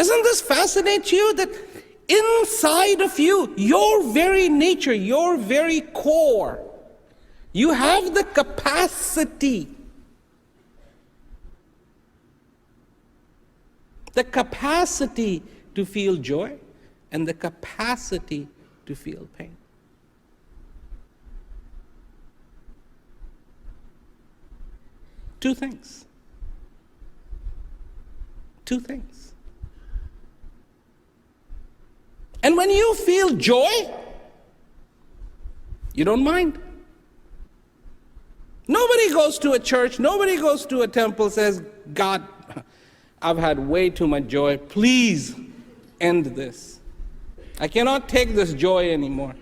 Doesn't this fascinate you that inside of you, your very nature, your very core, you have the capacity to feel joy and the capacity to feel pain. Two things. And when you feel joy, you don't mind. Nobody goes to a church, nobody goes to a temple, says, God, I've had way too much joy. Please end this. I cannot take this joy anymore.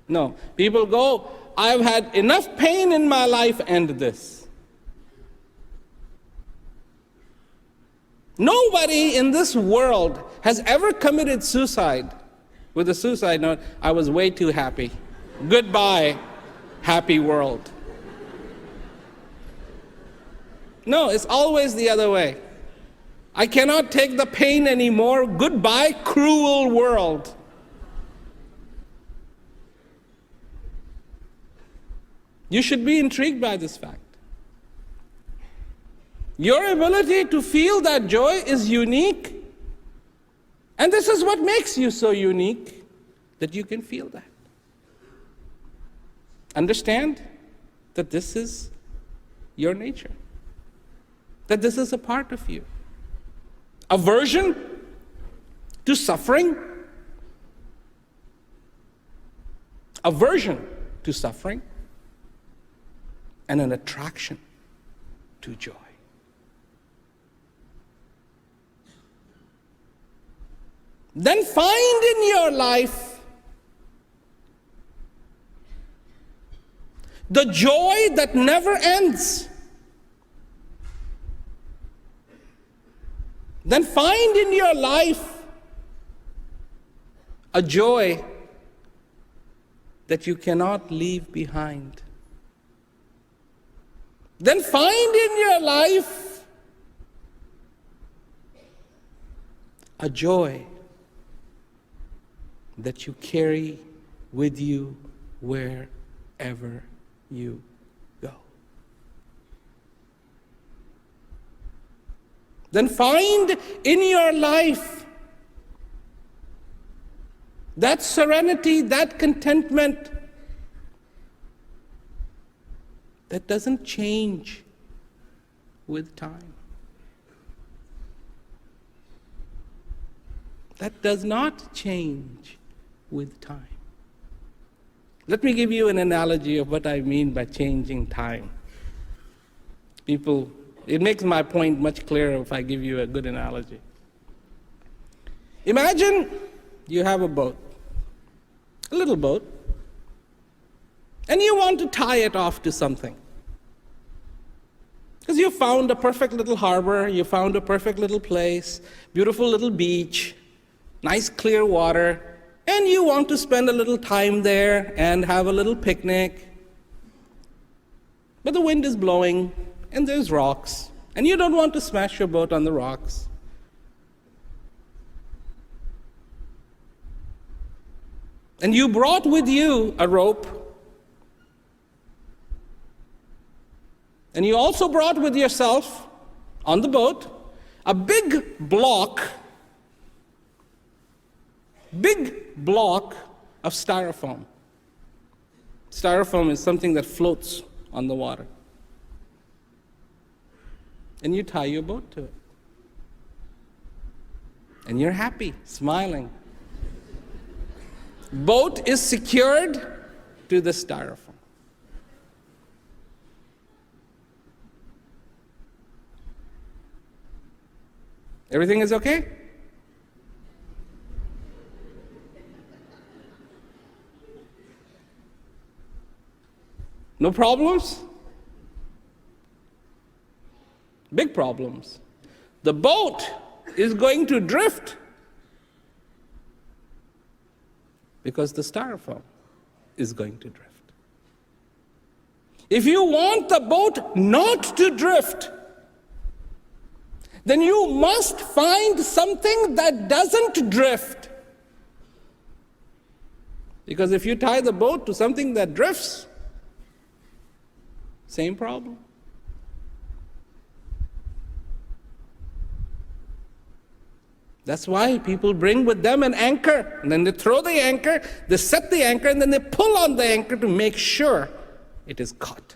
No, people go, I've had enough pain in my life, end this. Nobody in this world has ever committed suicide with a suicide note, I was way too happy. Goodbye, happy world. No, it's always the other way. I cannot take the pain anymore. Goodbye, cruel world. You should be intrigued by this fact. Your ability to feel that joy is unique. And this is what makes you so unique, that you can feel that. Understand that this is your nature, that this is a part of you. Aversion to suffering, and an attraction to joy. Then find in your life the joy that never ends. Then find in your life a joy that you cannot leave behind. Then find in your life a joy that you carry with you wherever you go. Then find in your life that serenity, that contentment that doesn't change with time. That does not change with time. Let me give you an analogy of what I mean by changing time. People, it makes my point much clearer if I give you a good analogy. Imagine you have a boat, a little boat, and you want to tie it off to something. Because you found a perfect little harbor, you found a perfect little place, beautiful little beach, nice clear water, and you want to spend a little time there and have a little picnic. But the wind is blowing, and there's rocks, and you don't want to smash your boat on the rocks. And you brought with you a rope, and you also brought with yourself, on the boat, a big block of styrofoam. Styrofoam is something that floats on the water. And you tie your boat to it. And you're happy, smiling. Boat is secured to the styrofoam. Everything is okay? No problems? Big problems. The boat is going to drift because the styrofoam is going to drift. If you want the boat not to drift, then you must find something that doesn't drift. Because if you tie the boat to something that drifts, same problem. That's why people bring with them an anchor, and then they throw the anchor, they set the anchor, and then they pull on the anchor to make sure it is caught.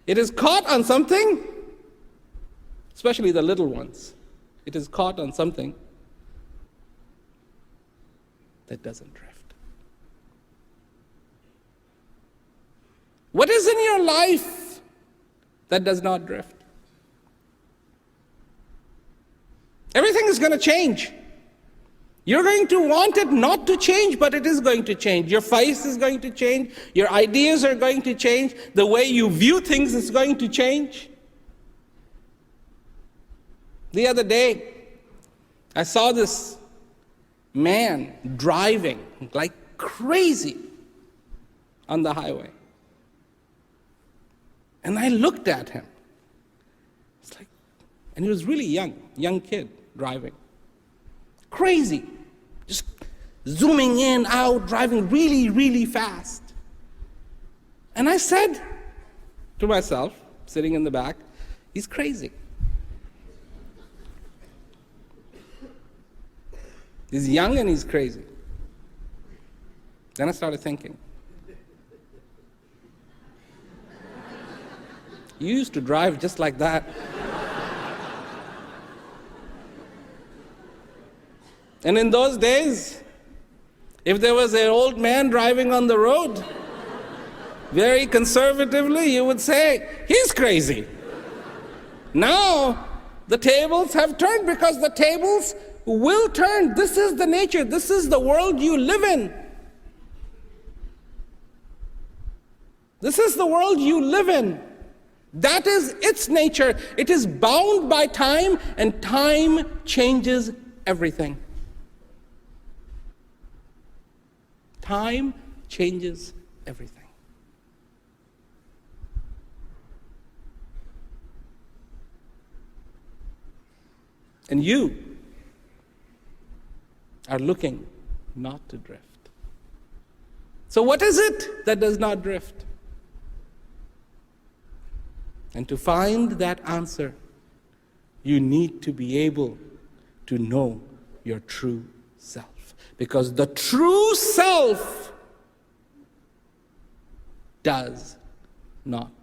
It is caught on something, especially the little ones. It is caught on something that doesn't drift. What is in your life that does not drift? Everything is going to change. You're going to want it not to change, but it is going to change. Your face is going to change. Your ideas are going to change. The way you view things is going to change. The other day, I saw this man driving like crazy on the highway. And I looked at him. It's like, and he was really young kid driving. Crazy. Just zooming in, out, driving really, really fast. And I said to myself, sitting in the back, he's crazy. He's young and he's crazy. Then I started thinking, you used to drive just like that. And in those days, if there was an old man driving on the road, very conservatively, you would say, he's crazy. Now, the tables have turned because the tables will turn. This is the nature. This is the world you live in. This is the world you live in. That is its nature. It is bound by time, and time changes everything. Time changes everything. And you are looking not to drift. So what is it that does not drift? And to find that answer, you need to be able to know your true self. Because the true self does not